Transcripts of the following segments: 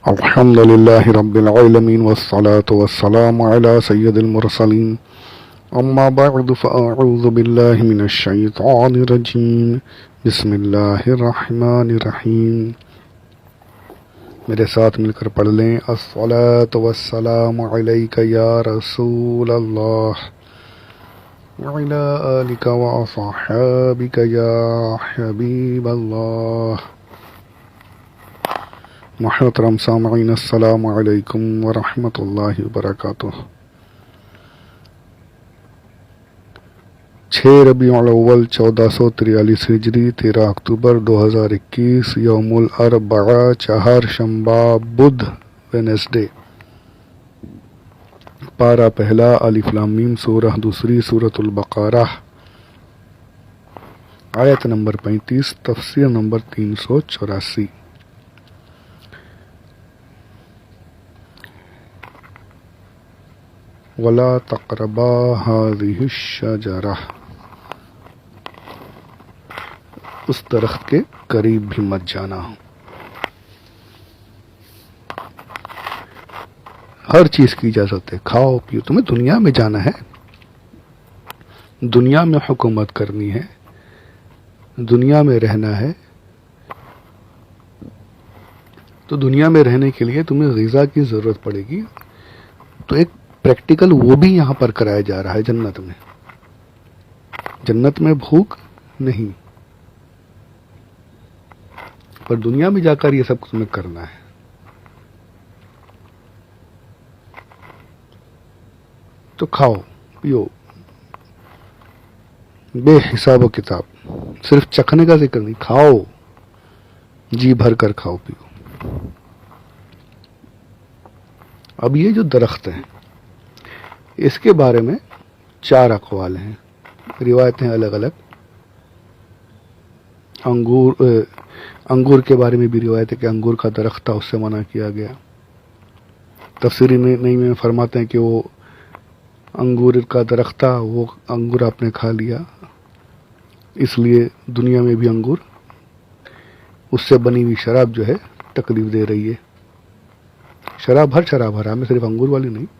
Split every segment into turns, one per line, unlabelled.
الحمد لله رب العالمين والصلاة والسلام على سيد المرسلين أما بعد فأعوذ بالله من الشيطان الرجيم بسم الله الرحمن الرحیم. میرے ساتھ مل کر پڑھ لیں الصلاة والسلام علیک یا رسول اللہ وعلی آلک وأصحابک یا حبیب اللہ. محترم سامعین السلام علیکم ورحمۃ اللہ وبرکاتہ. 6 ربیع الاول 1443 ہجری 13 اکتوبر 2021 یوم الاربعاء چہارشنبہ بدھ وینسڈے. پارہ پہلا الف لام میم سورہ دوسری سورۃ البقرہ آیت نمبر 35 تفسیر نمبر 384. وَلَا تَقْرَبَا هَذِهِ الشَّجَرَةَ، اس درخت کے قریب بھی مت جانا. ہر چیز کی اجازت ہے، کھاؤ پیو. تمہیں دنیا میں جانا ہے، دنیا میں حکومت کرنی ہے، دنیا میں رہنا ہے، تو دنیا میں رہنے کے لیے تمہیں غذا کی ضرورت پڑے گی. تو ایک پریکٹیکل وہ بھی یہاں پر کرایا جا رہا ہے. جنت میں بھوک نہیں، پر دنیا میں جا کر یہ سب کچھ تمہیں کرنا ہے. تو کھاؤ پیو بے حساب و کتاب، صرف چکھنے کا ذکر نہیں، کھاؤ جی بھر کر کھاؤ پیو. اب یہ جو درخت ہیں اس کے بارے میں 4 اقوال ہیں، روایتیں الگ الگ. انگور کے بارے میں بھی روایت ہے کہ انگور کا درخت تھا، اس سے منع کیا گیا. تفسیری نئی میں فرماتے ہیں کہ وہ انگور کا درخت تھا، وہ انگور آپ نے کھا لیا، اس لیے دنیا میں بھی انگور، اس سے بنی ہوئی شراب جو ہے تکلیف دے رہی ہے. شراب ہر شراب حرام ہے، صرف انگور والی نہیں،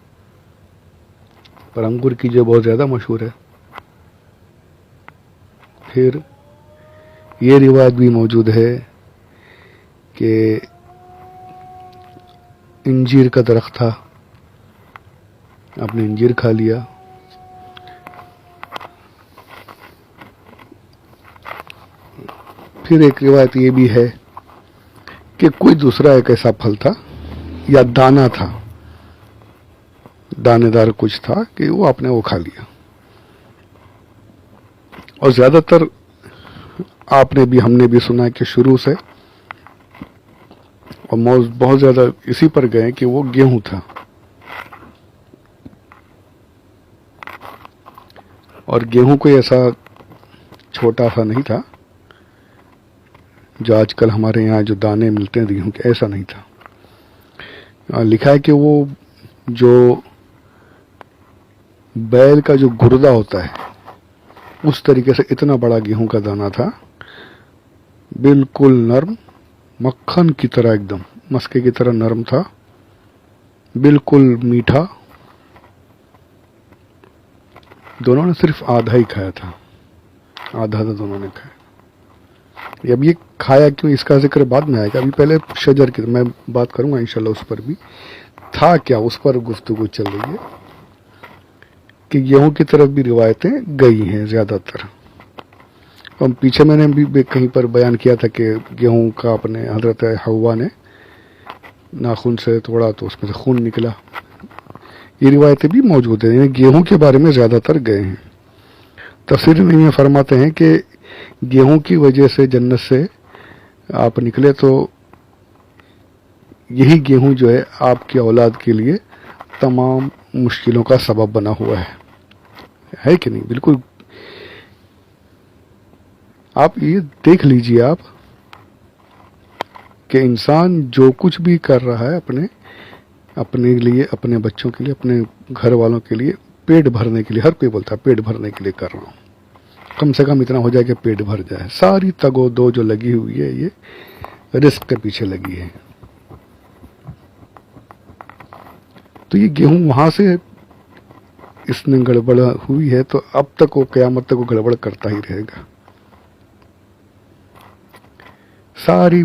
پر انگور کی جو بہت زیادہ مشہور ہے. پھر یہ روایت بھی موجود ہے کہ انجیر کا درخت تھا، آپ نے انجیر کھا لیا. پھر ایک روایت یہ بھی ہے کہ کوئی دوسرا ایک ایسا پھل تھا یا دانہ تھا، دانے دار کچھ تھا کہ وہ آپ نے وہ کھا لیا. اور زیادہ تر آپ نے بھی ہم نے بھی سنا کہ شروع سے اور بہت زیادہ اسی پر گئے کہ وہ گیہوں تھا. اور گیہوں کوئی ایسا چھوٹا سا نہیں تھا جو آج کل ہمارے یہاں جو دانے ملتے ہیں گیہوں کے، ایسا نہیں تھا. لکھا ہے کہ وہ جو بیل کا جو گردہ ہوتا ہے اس طریقے سے اتنا بڑا گیہوں کا دانہ تھا، بالکل نرم، مکھن کی طرح، ایک دم مسکے کی طرح نرم تھا، بالکل میٹھا. دونوں نے صرف آدھا ہی کھایا تھا، آدھا دونوں نے کھایا. اب یہ کھایا کیوں، اس کا ذکر بعد میں آئے گا. ابھی پہلے شجر کی میں بات کروں گا انشاءاللہ، اس پر بھی تھا کیا، اس پر گفتگو چل رہی ہے. کہ گیہوں کی طرف بھی روایتیں گئی ہیں زیادہ تر. اور پیچھے میں نے بھی کہیں پر بیان کیا تھا کہ گیہوں کا اپنے حضرت حوا نے ناخن سے توڑا تو اس میں سے خون نکلا. یہ روایتیں بھی موجود ہیں، گیہوں کے بارے میں زیادہ تر گئے ہیں. تفسیر میں فرماتے ہیں کہ گیہوں کی وجہ سے جنت سے آپ نکلے تو یہی گیہوں جو ہے آپ کی اولاد کے لیے تمام مشکلوں کا سبب بنا ہوا ہے کہ نہیں؟ بالکل. آپ یہ دیکھ لیجئے آپ کہ انسان جو کچھ بھی کر رہا ہے اپنے لیے، اپنے بچوں کے لیے، اپنے گھر والوں کے لیے، پیٹ بھرنے کے لیے، ہر کوئی بولتا ہے پیٹ بھرنے کے لیے کر رہا ہوں. کم سے کم اتنا ہو جائے کہ پیٹ بھر جائے. ساری تگ و دو جو لگی ہوئی ہے یہ رزق کے پیچھے لگی ہے. تو یہ گیہوں وہاں سے اس نے گڑبڑ ہوئی ہے تو اب تک وہ قیامت تک وہ گڑبڑ کرتا ہی رہے گا. ساری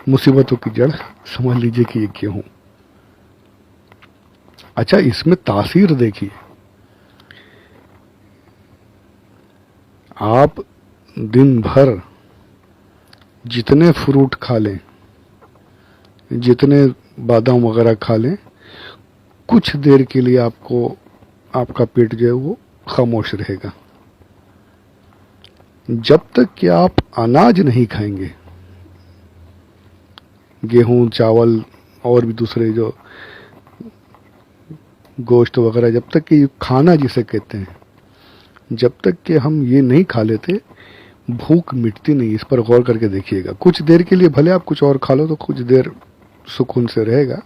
مصیبتوں کی جڑ سمجھ لیجئے کہ یہ گیہوں. اچھا اس میں تاثیر دیکھیے. آپ دن بھر جتنے فروٹ کھا لیں، جتنے بادام وغیرہ کھا لیں، کچھ دیر کے لیے آپ کا پیٹ جو ہے وہ خاموش رہے گا. جب تک کہ آپ اناج نہیں کھائیں گے، گیہوں، چاول اور بھی دوسرے جو گوشت وغیرہ، جب تک کہ کھانا جسے کہتے ہیں، جب تک کہ ہم یہ نہیں کھا لیتے بھوک مٹتی نہیں. اس پر غور کر کے دیکھیے گا. کچھ دیر کے لیے بھلے آپ کچھ اور کھا لو تو کچھ دیر سکون سے رہے گا،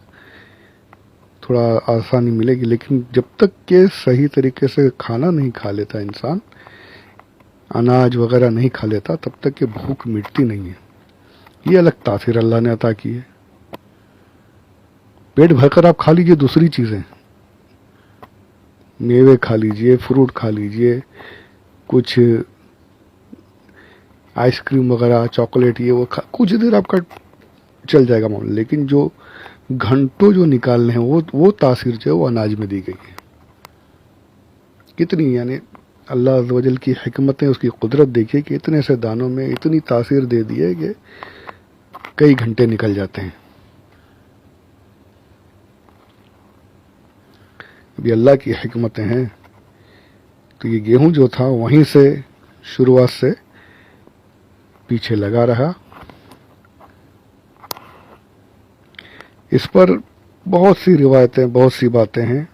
تھوڑا آسانی ملے گی، لیکن جب تک کہ صحیح طریقے سے کھانا نہیں کھا لیتا انسان، اناج وغیرہ نہیں کھا لیتا، تب تک کہ بھوک مٹتی نہیں ہے. یہ الگ تاثیر اللہ نے عطا کی ہے. پیٹ بھر کر آپ کھا لیجئے دوسری چیزیں، میوے کھا لیجئے، فروٹ کھا لیجئے، کچھ آئس کریم وغیرہ، چاکلیٹ، یہ وہ کچھ دیر آپ کا چل جائے گا معاملہ. لیکن جو گھنٹوں جو نکالنے ہیں وہ تاثیر جو ہے وہ اناج میں دی گئی ہے. کتنی یعنی اللہ عز و جل کی حکمتیں، اس کی قدرت دیکھیے کہ اتنے سے دانوں میں اتنی تاثیر دے دی ہے کہ کئی گھنٹے نکل جاتے ہیں. ابھی اللہ کی حکمتیں ہیں. تو یہ گیہوں جو تھا وہیں سے شروعات سے پیچھے لگا رہا. اس پر بہت سی روایتیں، بہت سی باتیں ہیں،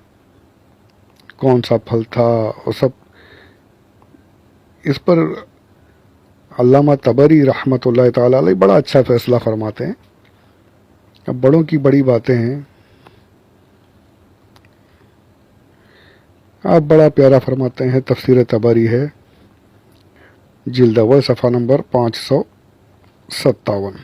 کون سا پھل تھا اور سب. اس پر علامہ طبری رحمۃ اللہ تعالی علیہ بڑا اچھا فیصلہ فرماتے ہیں. اب بڑوں کی بڑی باتیں ہیں. آپ بڑا پیارا فرماتے ہیں. تفسیر طبری ہے، جلد اول، صفحہ نمبر 557،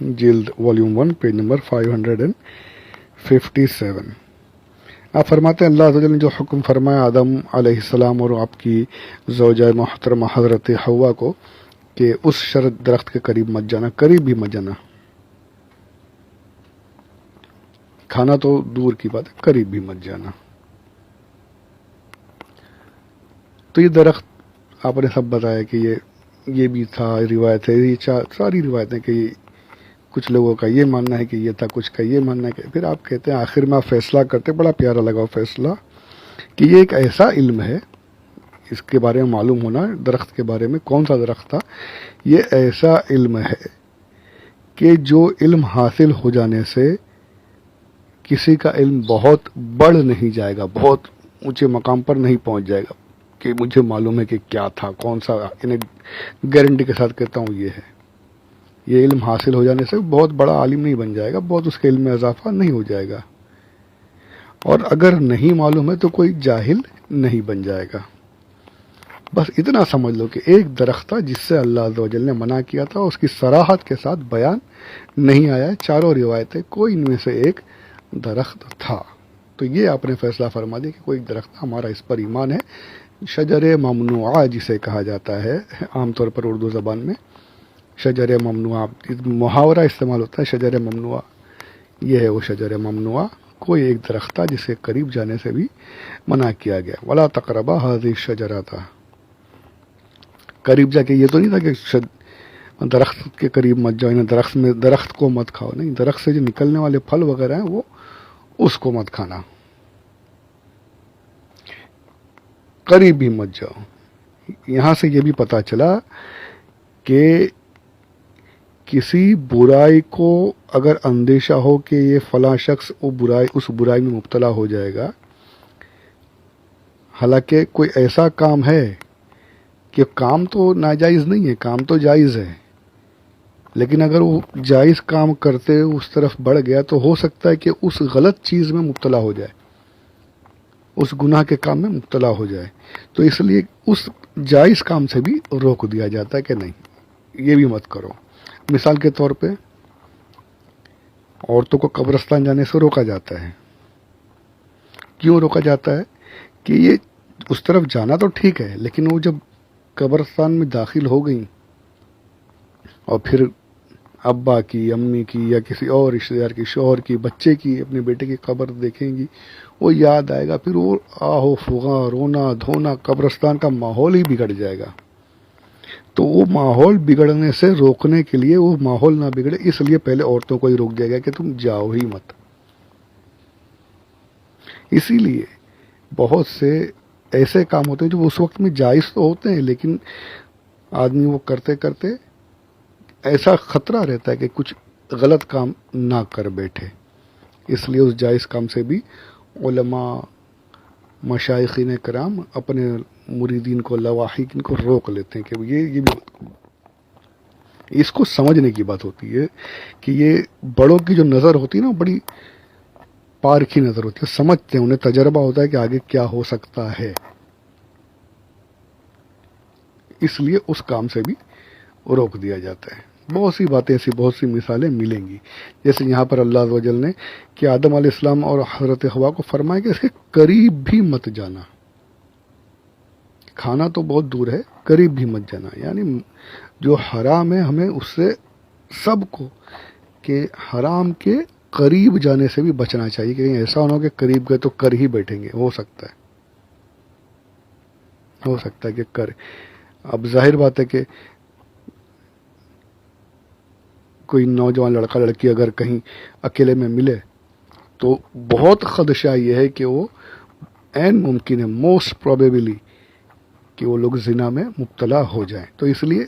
جلد والیوم 1، پیج نمبر 557. آپ فرماتے ہیں اللہ عز و جل نے جو حکم فرمایا آدم علیہ السلام اور آپ کی زوجہ محترمہ حضرت حوا کو کہ اس شرط درخت کے قریب مت جانا، قریب بھی مت جانا. کھانا تو دور کی بات ہے، قریب بھی مت جانا. تو یہ درخت آپ نے سب بتایا کہ یہ بھی تھا، روایت ہے، یہ ساری روایتیں کہ کچھ لوگوں کا یہ ماننا ہے کہ یہ تھا، کچھ کا یہ ماننا ہے کہ. پھر آپ کہتے ہیں آخر میں آپ فیصلہ کرتے، بڑا پیارا لگا فیصلہ، کہ یہ ایک ایسا علم ہے، اس کے بارے میں معلوم ہونا، درخت کے بارے میں کون سا درخت تھا. یہ ایسا علم ہے کہ جو علم حاصل ہو جانے سے کسی کا علم بہت بڑھ نہیں جائے گا، بہت اونچے مقام پر نہیں پہنچ جائے گا کہ مجھے معلوم ہے کہ کیا تھا، کون سا. انہیں گارنٹی کے ساتھ کہتا ہوں یہ ہے. یہ علم حاصل ہو جانے سے بہت بڑا عالم نہیں بن جائے گا، بہت اس کے علم میں اضافہ نہیں ہو جائے گا. اور اگر نہیں معلوم ہے تو کوئی جاہل نہیں بن جائے گا. بس اتنا سمجھ لو کہ ایک درخت تھا جس سے اللہ عز و جل نے منع کیا تھا، اس کی صراحت کے ساتھ بیان نہیں آیا. چاروں روایتیں کوئی ان میں سے ایک درخت تھا. تو یہ آپ نے فیصلہ فرما دیا کہ کوئی درخت تھا، ہمارا اس پر ایمان ہے. شجر ممنوعہ جسے کہا جاتا ہے عام طور پر اردو زبان میں، شجر ممنوعہ محاورہ استعمال ہوتا ہے. شجر ممنوعہ، یہ ہے وہ شجر ممنوعہ. کوئی ایک درخت تھا جس کے قریب جانے سے بھی منع کیا گیا. ولا تقربا هذه الشجرة، قریب جا کے یہ تو نہیں تھا کہ درخت کے قریب مت جاؤ، درخت کو مت کھاؤ. نہیں، درخت سے جو نکلنے والے پھل وغیرہ ہیں وہ اس کو مت کھانا، قریب بھی مت جاؤ. یہاں سے یہ بھی پتا چلا کہ کسی برائی کو اگر اندیشہ ہو کہ یہ فلاں شخص اس برائی میں مبتلا ہو جائے گا، حالانکہ کوئی ایسا کام ہے کہ کام تو ناجائز نہیں ہے، کام تو جائز ہے، لیکن اگر وہ جائز کام کرتے اس طرف بڑھ گیا تو ہو سکتا ہے کہ اس غلط چیز میں مبتلا ہو جائے، اس گناہ کے کام میں مبتلا ہو جائے. تو اس لیے اس جائز کام سے بھی روک دیا جاتا ہے کہ نہیں، یہ بھی مت کرو. مثال کے طور پہ عورتوں کو قبرستان جانے سے روکا جاتا ہے. کیوں روکا جاتا ہے؟ کہ یہ اس طرف جانا تو ٹھیک ہے، لیکن وہ جب قبرستان میں داخل ہو گئیں اور پھر ابا کی، امی کی، یا کسی اور رشتہ دار کی، شوہر کی، بچے کی، اپنے بیٹے کی قبر دیکھیں گی، وہ یاد آئے گا، پھر وہ آہو فغاں، رونا دھونا، قبرستان کا ماحول ہی بگڑ جائے گا. تو وہ ماحول بگڑنے سے روکنے کے لیے، وہ ماحول نہ بگڑے اس لیے پہلے عورتوں کو ہی روک دیا گیا کہ تم جاؤ ہی مت. اسی لیے بہت سے ایسے کام ہوتے ہیں جو اس وقت میں جائز تو ہوتے ہیں، لیکن آدمی وہ کرتے کرتے ایسا خطرہ رہتا ہے کہ کچھ غلط کام نہ کر بیٹھے. اس لیے اس جائز کام سے بھی علماء، مشائخین کرام اپنے مریدین کو، لواحقین کو روک لیتے ہیں کہ یہ بھی اس کو سمجھنے کی بات ہوتی ہے کہ یہ بڑوں کی جو نظر ہوتی ہے نا، بڑی پارکھی نظر ہوتی ہے، سمجھتے ہیں، انہیں تجربہ ہوتا ہے کہ آگے کیا ہو سکتا ہے. اس لیے اس کام سے بھی روک دیا جاتا ہے. بہت سی باتیں ایسی، بہت سی مثالیں ملیں گی. جیسے یہاں پر اللہ عز و جل نے کہ آدم علیہ السلام اور حضرت حوا کو فرمایا کہ اس کے قریب بھی مت جانا. کھانا تو بہت دور ہے، قریب بھی مت جانا. یعنی جو حرام ہے ہمیں اس سے سب کو کہ حرام کے قریب جانے سے بھی بچنا چاہیے. کہ ایسا نہ ہو کہ قریب گئے تو کر ہی بیٹھیں گے. ہو سکتا ہے کہ کر. اب ظاہر بات ہے کہ کوئی نوجوان لڑکا لڑکی اگر کہیں اکیلے میں ملے تو بہت خدشہ یہ ہے کہ وہ عین ممکن ہے، موسٹ پروبیبلی، کہ وہ لوگ زنا میں مبتلا ہو جائیں. تو اس لیے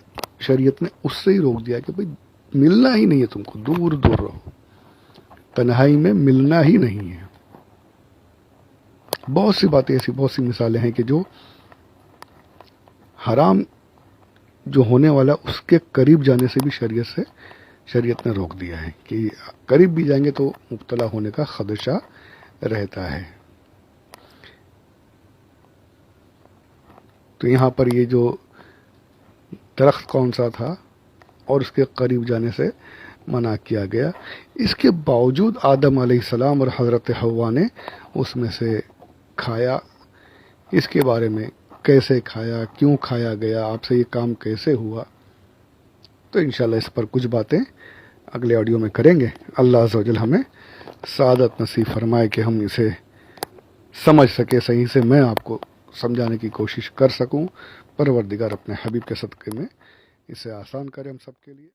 شریعت نے اس سے ہی روک دیا کہ بھئی ملنا ہی نہیں ہے، تم کو دور دور رہو، تنہائی میں ملنا ہی نہیں ہے. بہت سی باتیں ایسی، بہت سی مثالیں ہیں کہ جو حرام جو ہونے والا اس کے قریب جانے سے بھی شریعت نے روک دیا ہے کہ قریب بھی جائیں گے تو مبتلا ہونے کا خدشہ رہتا ہے. تو یہاں پر یہ جو درخت کون سا تھا اور اس کے قریب جانے سے منع کیا گیا، اس کے باوجود آدم علیہ السلام اور حضرت حوا نے اس میں سے کھایا. اس کے بارے میں کیسے کھایا، کیوں کھایا گیا، آپ سے یہ کام کیسے ہوا، تو انشاءاللہ اس پر کچھ باتیں اگلے آڈیو میں کریں گے. اللہ عز و جل ہمیں سعادت نصیب فرمائے کہ ہم اسے سمجھ سکے صحیح سے، میں آپ کو سمجھانے کی کوشش کر سکوں. پروردگار اپنے حبیب کے صدقے میں اسے آسان کرے ہم سب کے لیے.